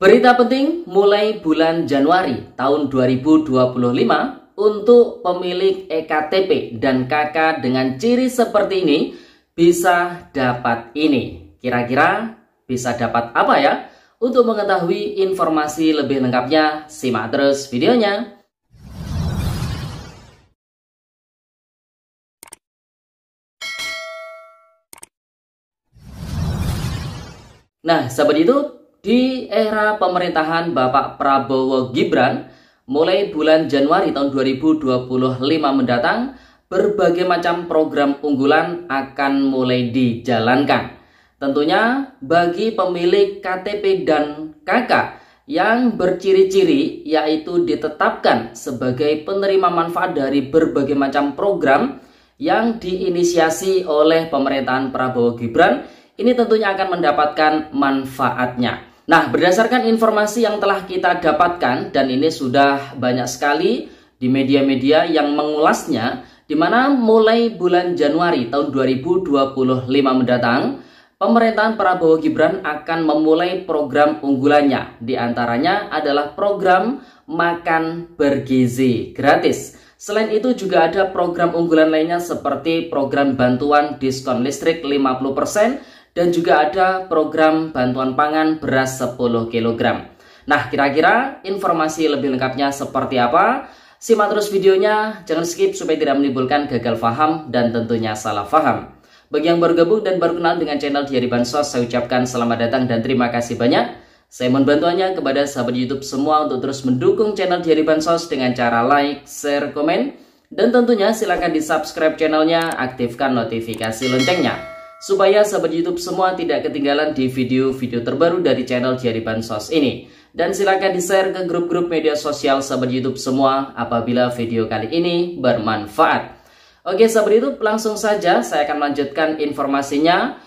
Berita penting mulai bulan Januari tahun 2025 untuk pemilik EKTP dan KK dengan ciri seperti ini bisa dapat ini. Kira-kira bisa dapat apa ya? Untuk mengetahui informasi lebih lengkapnya, simak terus videonya. Nah, sahabat YouTube, di era pemerintahan Bapak Prabowo Gibran, mulai bulan Januari tahun 2025 mendatang, berbagai macam program unggulan akan mulai dijalankan. Tentunya bagi pemilik KTP dan KK yang berciri-ciri yaitu ditetapkan sebagai penerima manfaat dari berbagai macam program yang diinisiasi oleh pemerintahan Prabowo Gibran, ini tentunya akan mendapatkan manfaatnya. Nah, berdasarkan informasi yang telah kita dapatkan, dan ini sudah banyak sekali di media-media yang mengulasnya, di mana mulai bulan Januari tahun 2025 mendatang, pemerintahan Prabowo Gibran akan memulai program unggulannya. Di antaranya adalah program makan bergizi gratis. Selain itu juga ada program unggulan lainnya seperti program bantuan diskon listrik 50%, dan juga ada program bantuan pangan beras 10 kg. Nah, kira-kira informasi lebih lengkapnya seperti apa? Simak terus videonya, jangan skip supaya tidak menimbulkan gagal paham dan tentunya salah paham. Bagi yang baru gabung dan baru kenal dengan channel Diari Bansos, saya ucapkan selamat datang dan terima kasih banyak. Saya mohon bantuannya kepada sahabat YouTube semua untuk terus mendukung channel Diari Bansos dengan cara like, share, komen, dan tentunya silahkan di subscribe channelnya, aktifkan notifikasi loncengnya, supaya sahabat YouTube semua tidak ketinggalan di video-video terbaru dari channel Diari Bansos ini. Dan silakan di-share ke grup-grup media sosial sahabat YouTube semua apabila video kali ini bermanfaat. Oke sahabat YouTube, langsung saja saya akan melanjutkan informasinya.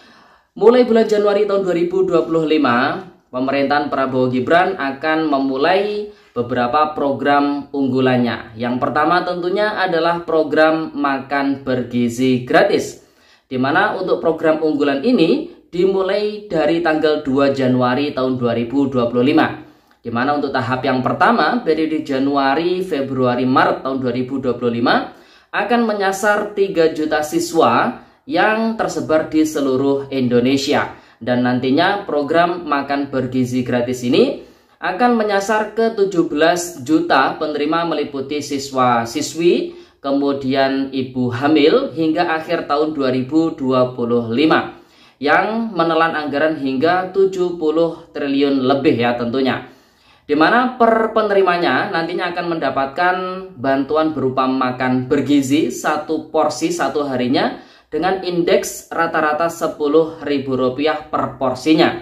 Mulai bulan Januari tahun 2025, pemerintahan Prabowo Gibran akan memulai beberapa program unggulannya. Yang pertama tentunya adalah program makan bergizi gratis, di mana untuk program unggulan ini dimulai dari tanggal 2 Januari tahun 2025. Di mana untuk tahap yang pertama, periode Januari, Februari, Maret tahun 2025 akan menyasar 3 juta siswa yang tersebar di seluruh Indonesia. Dan nantinya program makan bergizi gratis ini akan menyasar ke 17 juta penerima meliputi siswa-siswi, kemudian ibu hamil hingga akhir tahun 2025 yang menelan anggaran hingga 70 triliun lebih ya tentunya. Di mana per penerimanya nantinya akan mendapatkan bantuan berupa makan bergizi satu porsi satu harinya dengan indeks rata-rata Rp10.000 per porsinya.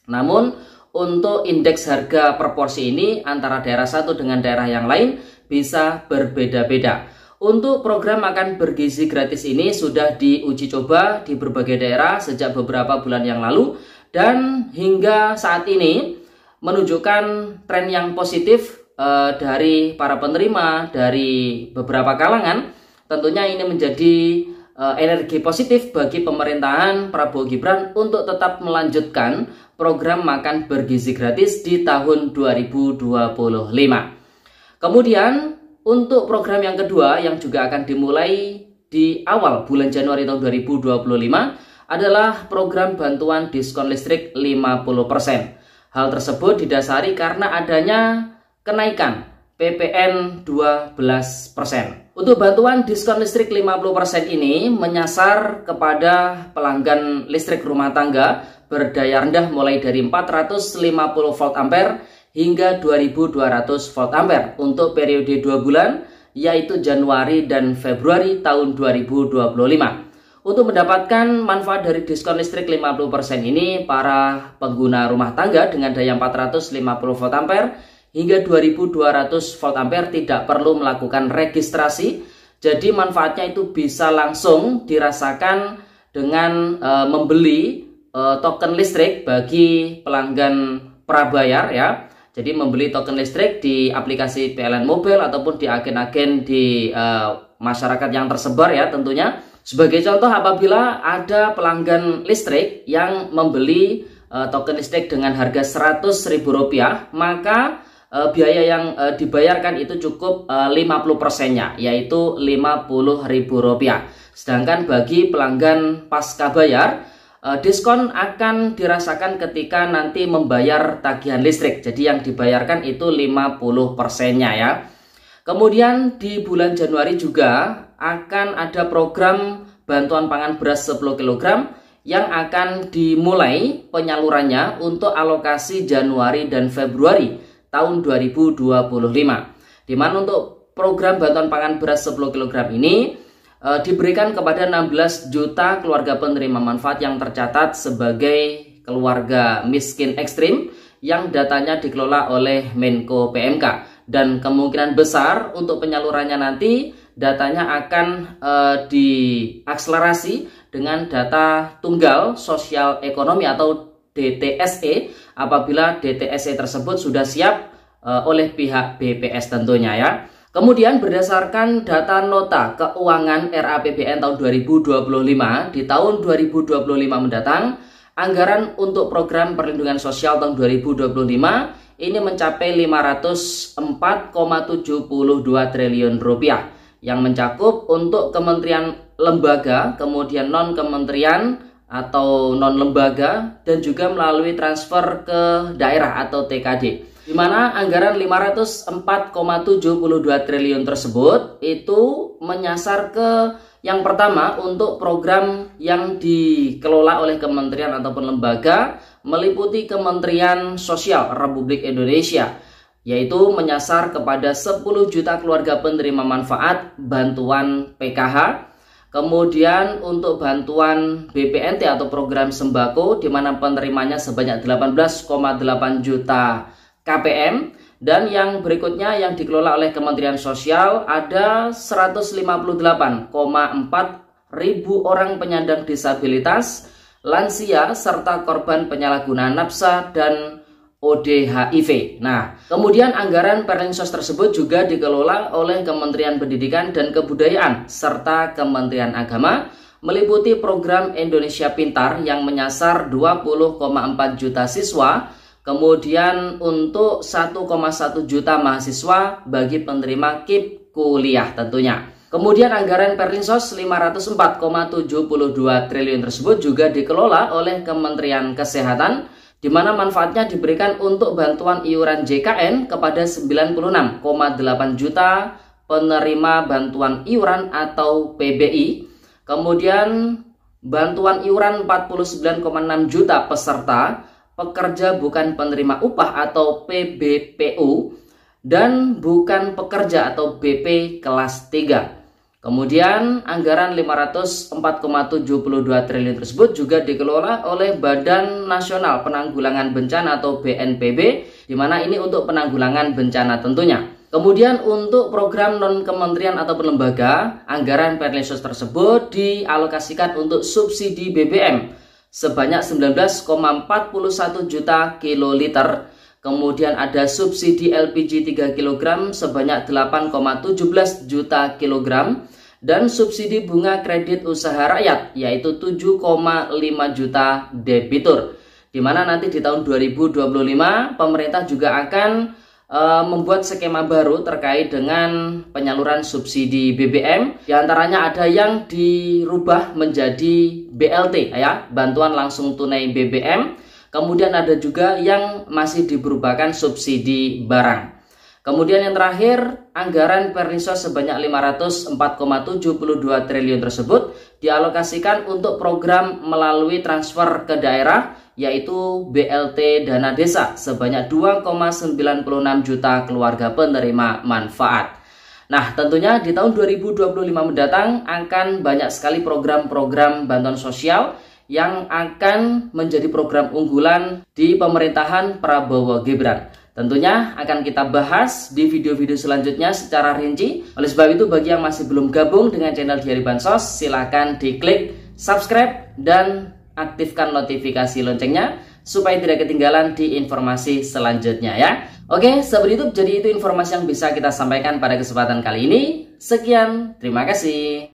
Namun untuk indeks harga per porsi ini antara daerah satu dengan daerah yang lain bisa berbeda-beda. Untuk program makan bergizi gratis ini sudah diuji coba di berbagai daerah sejak beberapa bulan yang lalu, dan hingga saat ini menunjukkan tren yang positif dari para penerima dari beberapa kalangan. Tentunya ini menjadi energi positif bagi pemerintahan Prabowo Gibran untuk tetap melanjutkan program makan bergizi gratis di tahun 2025. Kemudian untuk program yang kedua yang juga akan dimulai di awal bulan Januari tahun 2025 adalah program bantuan diskon listrik 50%. Hal tersebut didasari karena adanya kenaikan PPN 12%. Untuk bantuan diskon listrik 50% ini menyasar kepada pelanggan listrik rumah tangga berdaya rendah mulai dari 450 volt ampere hingga 2200 volt ampere untuk periode 2 bulan yaitu Januari dan Februari tahun 2025. Untuk mendapatkan manfaat dari diskon listrik 50% ini, para pengguna rumah tangga dengan daya 450 volt ampere hingga 2200 volt ampere tidak perlu melakukan registrasi. Jadi manfaatnya itu bisa langsung dirasakan dengan membeli token listrik bagi pelanggan prabayar ya. Jadi membeli token listrik di aplikasi PLN Mobile ataupun di agen-agen di masyarakat yang tersebar ya tentunya. Sebagai contoh, apabila ada pelanggan listrik yang membeli token listrik dengan harga Rp100.000, maka biaya yang dibayarkan itu cukup 50%-nya, yaitu Rp50.000. Sedangkan bagi pelanggan pasca bayar, diskon akan dirasakan ketika nanti membayar tagihan listrik. Jadi yang dibayarkan itu 50%-nya ya. Kemudian di bulan Januari juga akan ada program bantuan pangan beras 10 kg yang akan dimulai penyalurannya untuk alokasi Januari dan Februari tahun 2025. Di mana untuk program bantuan pangan beras 10 kg ini diberikan kepada 16 juta keluarga penerima manfaat yang tercatat sebagai keluarga miskin ekstrim yang datanya dikelola oleh Menko PMK. Dan kemungkinan besar untuk penyalurannya nanti datanya akan diakselerasi dengan data tunggal sosial ekonomi atau DTSE apabila DTSE tersebut sudah siap oleh pihak BPS tentunya ya. Kemudian berdasarkan data nota keuangan RAPBN tahun 2025, di tahun 2025 mendatang anggaran untuk program perlindungan sosial tahun 2025 ini mencapai Rp504,72 triliun yang mencakup untuk kementerian lembaga, kemudian non-kementerian atau non-lembaga, dan juga melalui transfer ke daerah atau TKD. Di mana anggaran Rp504,72 triliun tersebut itu menyasar ke yang pertama untuk program yang dikelola oleh kementerian ataupun lembaga meliputi Kementerian Sosial Republik Indonesia, yaitu menyasar kepada 10 juta keluarga penerima manfaat bantuan PKH. Kemudian untuk bantuan BPNT atau program sembako di mana penerimanya sebanyak 18,8 juta KPM, dan yang berikutnya yang dikelola oleh Kementerian Sosial ada 158,4 ribu orang penyandang disabilitas, lansia, serta korban penyalahgunaan nafsa dan ODHIV. Nah, kemudian anggaran Perlinsos tersebut juga dikelola oleh Kementerian Pendidikan dan Kebudayaan serta Kementerian Agama, meliputi program Indonesia Pintar yang menyasar 20,4 juta siswa, kemudian untuk 1,1 juta mahasiswa bagi penerima KIP kuliah tentunya. Kemudian anggaran Perlinsos 504,72 triliun tersebut juga dikelola oleh Kementerian Kesehatan, di mana manfaatnya diberikan untuk bantuan iuran JKN kepada 96,8 juta penerima bantuan iuran atau PBI. Kemudian bantuan iuran 49,6 juta peserta pekerja bukan penerima upah atau PBPU dan bukan pekerja atau BP kelas 3. Kemudian anggaran 504,72 triliun tersebut juga dikelola oleh Badan Nasional Penanggulangan Bencana atau BNPB, di mana ini untuk penanggulangan bencana tentunya. Kemudian untuk program non-kementerian atau lembaga, anggaran Perlinsos tersebut dialokasikan untuk subsidi BBM sebanyak 19,41 juta kiloliter. Kemudian ada subsidi LPG 3 kg sebanyak 8,17 juta kilogram dan subsidi bunga kredit usaha rakyat yaitu 7,5 juta debitur. Di mana nanti di tahun 2025 pemerintah juga akan membuat skema baru terkait dengan penyaluran subsidi BBM. Di antaranya ada yang dirubah menjadi BLT ya, bantuan langsung tunai BBM. Kemudian ada juga yang masih diberubahkan subsidi barang. Kemudian yang terakhir, anggaran Perlinsos sebanyak 504,72 triliun tersebut dialokasikan untuk program melalui transfer ke daerah, yaitu BLT Dana Desa sebanyak 2,96 juta keluarga penerima manfaat. Nah, tentunya di tahun 2025 mendatang akan banyak sekali program-program bantuan sosial yang akan menjadi program unggulan di pemerintahan Prabowo Gibran. Tentunya akan kita bahas di video-video selanjutnya secara rinci. Oleh sebab itu, bagi yang masih belum gabung dengan channel Diari Bansos, silahkan diklik subscribe dan aktifkan notifikasi loncengnya supaya tidak ketinggalan di informasi selanjutnya ya. Oke, sahabat YouTube, jadi itu informasi yang bisa kita sampaikan pada kesempatan kali ini. Sekian, terima kasih.